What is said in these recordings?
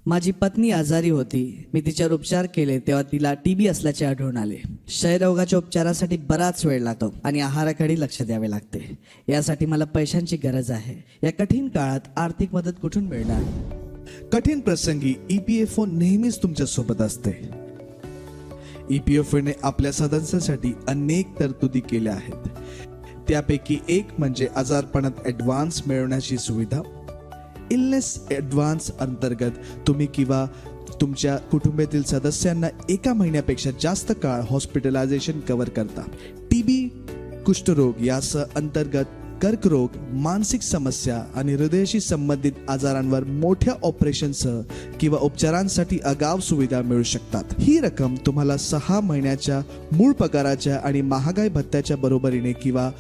माझी पत्नी आजारी होती. मी तिच्यावर उपचार केले तेव्हा तिला टीबी असल्याचे आढळून आले. क्षयरोगाच्या उपचारासाठी बराच वेळ लागतो आणि आहाराकडे लक्ष द्यावे लागते. यासाठी मला पैशांची गरज आहे. या कठीण काळात आर्थिक मदत कुठून मिळणार? कठीण प्रसंगी EPFO नेहमीच तुमच्या सोबत असते. EPFO ने आपल्या सदस्यांसाठी अनेक तरतुदी केल्या आहेत. त्यापैकी एक म्हणजे आजारपणात ॲडव्हान्स मिळवण्याची सुविधा. इलनेस ॲडव्हान्स अंतर्गत तुम्ही किंवा तुमच्या कुटुंबातील सदस्यांना 1 महिन्यापेक्षा जास्त काळ हॉस्पिटलायझेशन कव्हर करता. TB, कुष्ठरोग यासह अंतर्गत कर्करोग, मानसिक समस्या आणि हृदयाशी संबंधित आजारांवर मोठ्या ऑपरेशनसह किंवा उपचारांसाठी आगाऊ सुविधा मिळू शकतात. ही रक्कम तुम्हाला 6 महिन्याच्या मूळ पगाराच्या आणि महागाई भत्त्याच्या बरोबरीने किंवा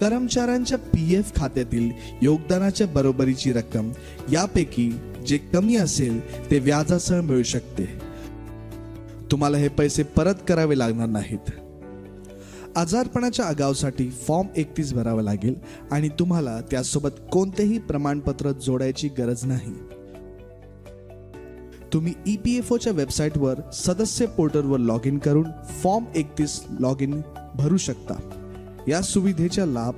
कर्मचाऱ्यांच्या PF खात्यातील योगदानाच्या बरोबरीची रक्कम यापैकी जे कमी असेल ते व्याजासह मिळू शकते. तुम्हाला हे पैसे परत करावे लागणार नाहीत. आजारपणाच्या आगाऊसाठी फॉर्म 31 भरावा लागेल आणि तुम्हाला त्यासोबत कोणतेही प्रमाणपत्र जोडायची गरज नाही. तुम्ही EPFOच्या वेबसाईटवर सदस्य पोर्टलवर लॉग इन करून फॉर्म 31 लॉग इन भरू शकता. या सुविधेचा लाभ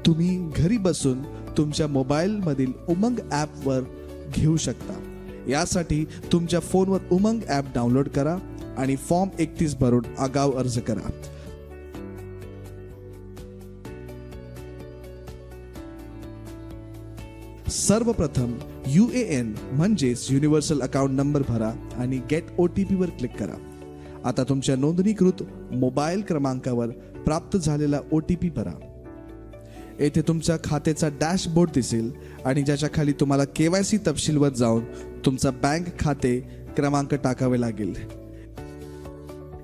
तुम्ही घरी बसून तुमच्या मोबाईलमधील उमंग ॲपवर घेऊ शकता. यासाठी तुमच्या फोनवर उमंग ॲप डाउनलोड करा आणि फॉर्म 31 भरून आगाऊ अर्ज करा. सर्वप्रथम UAN म्हणजेच युनिव्हर्सल अकाउंट नंबर भरा आणि गेट OTP वर क्लिक करा. आता तुमच्या नोंदणीकृत मोबाईल क्रमांकावर प्राप्त झालेला OTP भरा. येथे तुमच्या खात्याचा डॅशबोर्ड दिसेल आणि ज्याच्या खाली तुम्हाला KYC तपशीलवर जाऊन तुमचा बँक खाते क्रमांक टाकावे लागेल.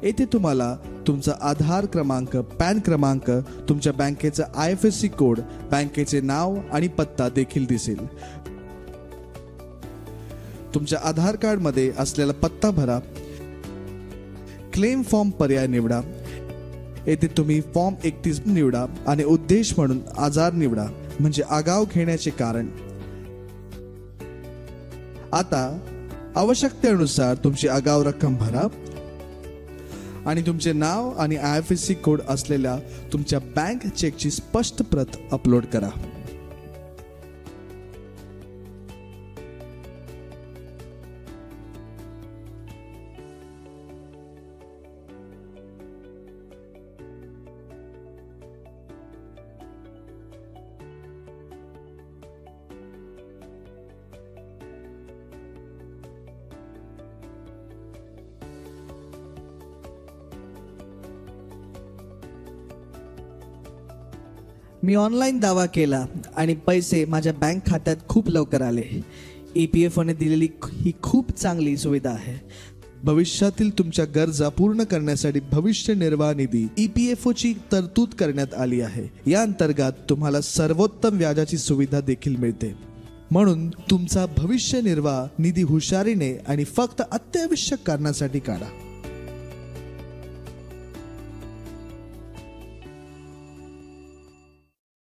येथे तुम्हाला तुमचा आधार क्रमांक, पॅन क्रमांक, तुमच्या बँकेचा IFSC कोड, बँकेचे नाव आणि पत्ता देखील दिसेल. तुमच्या आधार कार्ड मध्ये असलेला पत्ता भरा. क्लेम फॉर्म पर्याय निवडा. येथे तुम्ही फॉर्म 31 निवडा आणि उद्देश म्हणून आजार निवडा म्हणजे आगाऊ घेण्याचे कारण. आता आवश्यकतेनुसार तुमची आगाऊ रक्कम भरा आणि तुमचे नाव आणि IFSC कोड असलेल्या तुमच्या बँक चेकची स्पष्ट प्रत अपलोड करा. मी ऑनलाईन दावा केला आणि पैसे माझ्या बँक खात्यात खूप लवकर आले. EPFO ने दिलेली ही खूप चांगली सुविधा आहे. भविष्यातील तुमच्या गरजा पूर्ण करण्यासाठी भविष्य निर्वाह निधी EPFOची तरतूद करण्यात आली आहे. या अंतर्गत तुम्हाला सर्वोत्तम व्याजाची सुविधा देखील मिळते. म्हणून तुमचा भविष्य निर्वाह निधी हुशारीने आणि फक्त अत्यावश्यक कारणासाठी काढा.